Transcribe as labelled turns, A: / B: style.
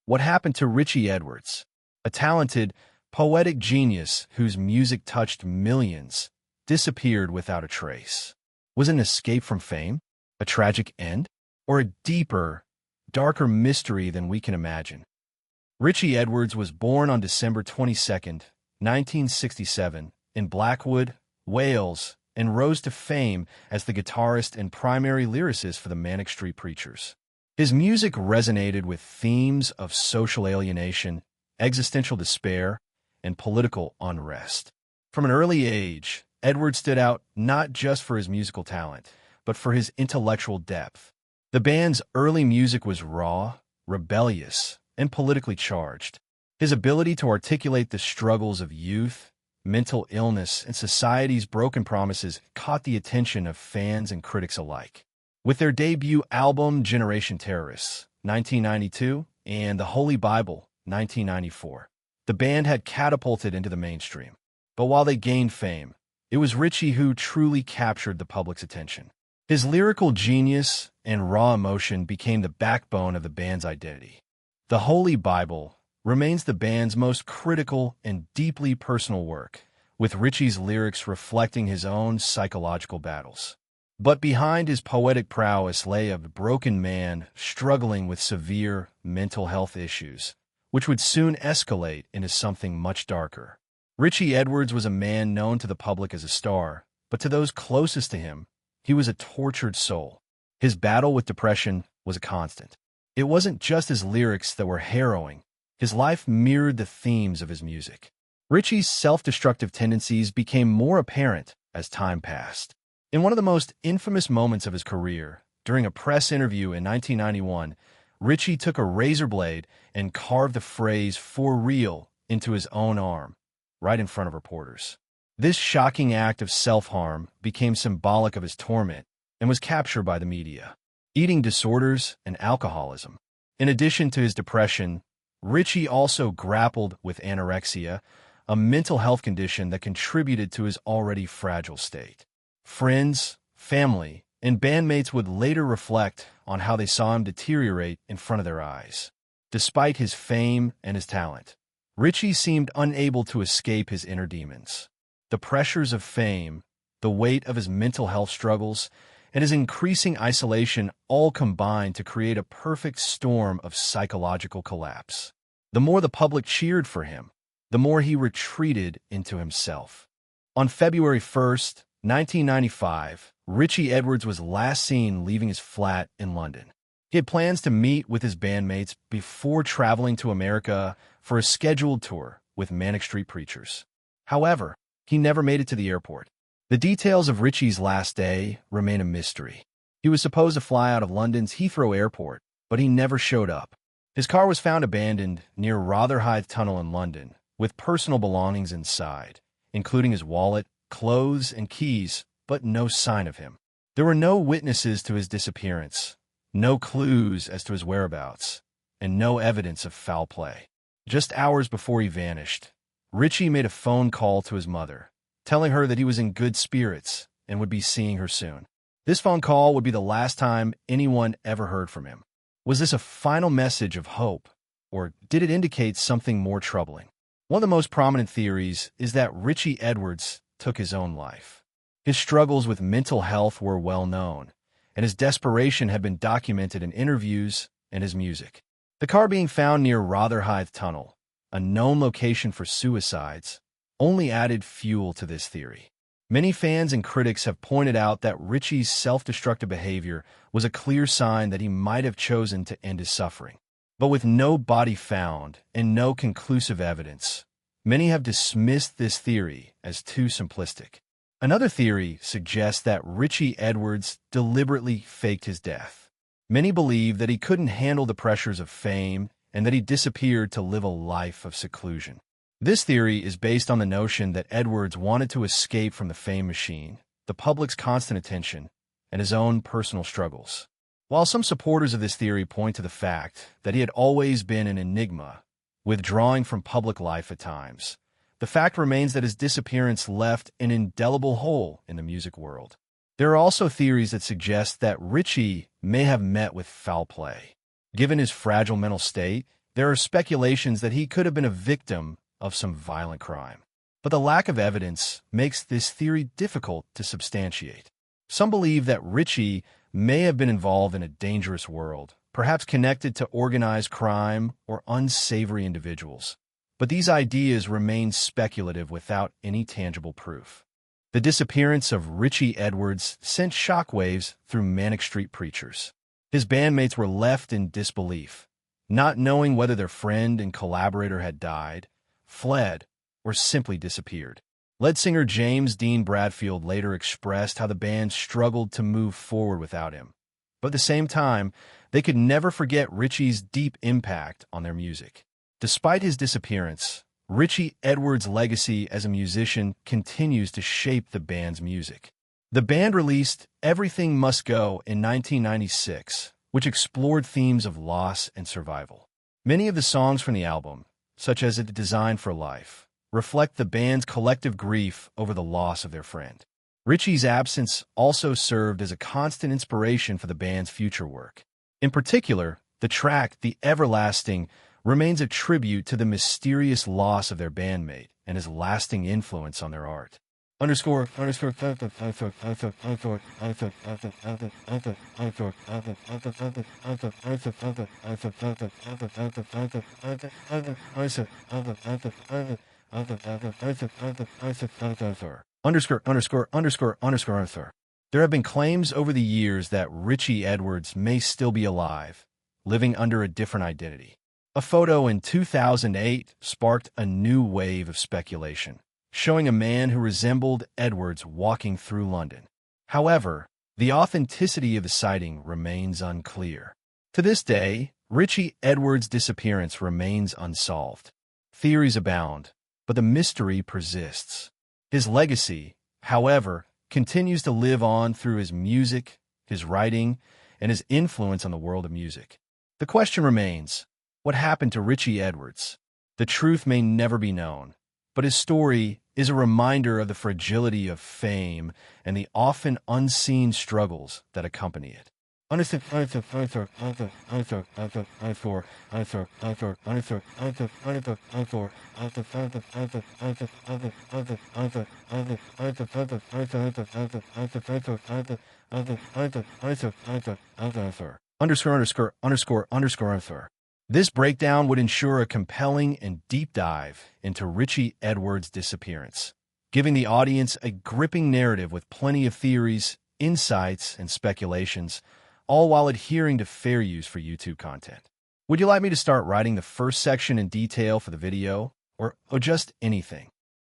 A: What happened to Richey Edwards, a talented, poetic genius whose music touched millions, disappeared without a trace? Was it an escape from fame, a tragic end, or a deeper, darker mystery than we can imagine? Richey Edwards was born on December 22, 1967, in Blackwood, Wales, and rose to fame as the guitarist and primary lyricist for the Manic Street Preachers. His music resonated with themes of social alienation, existential despair, and political unrest. From an early age, Edwards stood out not just for his musical talent, but for his intellectual depth. The band's early music was raw, rebellious, and politically charged. His ability to articulate the struggles of youth, mental illness, and society's broken promises caught the attention of fans and critics alike. With their debut album Generation Terrorists, 1992, and The Holy Bible, 1994, the band had catapulted into the mainstream. But while they gained fame, it was Richey who truly captured the public's attention. His lyrical genius and raw emotion became the backbone of the band's identity. The Holy Bible remains the band's most critical and deeply personal work, with Richey's lyrics reflecting his own psychological battles. But behind his poetic prowess lay a broken man struggling with severe mental health issues, which would soon escalate into something much darker. Richey Edwards was a man known to the public as a star, but to those closest to him, he was a tortured soul. His battle with depression was a constant. It wasn't just his lyrics that were harrowing. His life mirrored the themes of his music. Richey's self-destructive tendencies became more apparent as time passed. In one of the most infamous moments of his career, during a press interview in 1991, Richey took a razor blade and carved the phrase "for real" into his own arm, right in front of reporters. This shocking act of self-harm became symbolic of his torment and was captured by the media. Eating disorders and alcoholism. In addition to his depression, Richey also grappled with anorexia, a mental health condition that contributed to his already fragile state. Friends, family, and bandmates would later reflect on how they saw him deteriorate in front of their eyes. Despite his fame and his talent, Richey seemed unable to escape his inner demons. The pressures of fame, the weight of his mental health struggles, and his increasing isolation all combined to create a perfect storm of psychological collapse. The more the public cheered for him, the more he retreated into himself. On February 1st, 1995, Richey Edwards was last seen leaving his flat in London. He had plans to meet with his bandmates before traveling to America for a scheduled tour with Manic Street Preachers. However, he never made it to the airport. The details of Richey's last day remain a mystery. He was supposed to fly out of London's Heathrow Airport, but he never showed up. His car was found abandoned near Rotherhithe Tunnel in London, with personal belongings inside, including his wallet, clothes, and keys, but no sign of him. There were no witnesses to his disappearance, no clues as to his whereabouts, and no evidence of foul play. Just hours before he vanished, Richey made a phone call to his mother, telling her that he was in good spirits and would be seeing her soon. This phone call would be the last time anyone ever heard from him. Was this a final message of hope, or did it indicate something more troubling? One of the most prominent theories is that Richey Edwards took his own life. His struggles with mental health were well known, and his desperation had been documented in interviews and his music. The car being found near Rotherhithe Tunnel, a known location for suicides, only added fuel to this theory. Many fans and critics have pointed out that Richey's self-destructive behavior was a clear sign that he might have chosen to end his suffering. But with no body found and no conclusive evidence, many have dismissed this theory as too simplistic. Another theory suggests that Richey Edwards deliberately faked his death. Many believe that he couldn't handle the pressures of fame and that he disappeared to live a life of seclusion. This theory is based on the notion that Edwards wanted to escape from the fame machine, the public's constant attention, and his own personal struggles. While some supporters of this theory point to the fact that he had always been an enigma, withdrawing from public life at times, the fact remains that his disappearance left an indelible hole in the music world. There are also theories that suggest that Richey may have met with foul play. Given his fragile mental state, There are speculations that he could have been a victim of some violent crime, but the lack of evidence makes this theory difficult to substantiate. Some believe that Richey may have been involved in a dangerous world, perhaps connected to organized crime or unsavory individuals. But these ideas remain speculative without any tangible proof. The disappearance of Richey Edwards sent shockwaves through Manic Street Preachers. His bandmates were left in disbelief, not knowing whether their friend and collaborator had died, fled, or simply disappeared. Lead singer James Dean Bradfield later expressed how the band struggled to move forward without him. But at the same time, they could never forget Richey's deep impact on their music. Despite his disappearance, Richey Edwards' legacy as a musician continues to shape the band's music. The band released Everything Must Go in 1996, which explored themes of loss and survival. Many of the songs from the album, such as It's Designed for Life, reflect the band's collective grief over the loss of their friend. Richey's absence also served as a constant inspiration for the band's future work. In particular, the track The Everlasting remains a tribute to the mysterious loss of their bandmate and his lasting influence on their art. There have been claims over the years that Richey Edwards may still be alive, living under a different identity. A photo in 2008 sparked a new wave of speculation, showing a man who resembled Edwards walking through London. However, the authenticity of the sighting remains unclear. To this day, Richey Edwards' disappearance remains unsolved. Theories abound, but the mystery persists. His legacy, however, continues to live on through his music, his writing, and his influence on the world of music. The question remains, what happened to Richey Edwards? The truth may never be known, but his story is a reminder of the fragility of fame and the often unseen struggles that accompany it. This breakdown would ensure a compelling and deep dive into Richey Edwards' disappearance, giving the audience a gripping narrative with plenty of theories, insights, and speculations, all while adhering to fair use for YouTube content. Would you like me to start writing the first section in detail for the video, or just anything?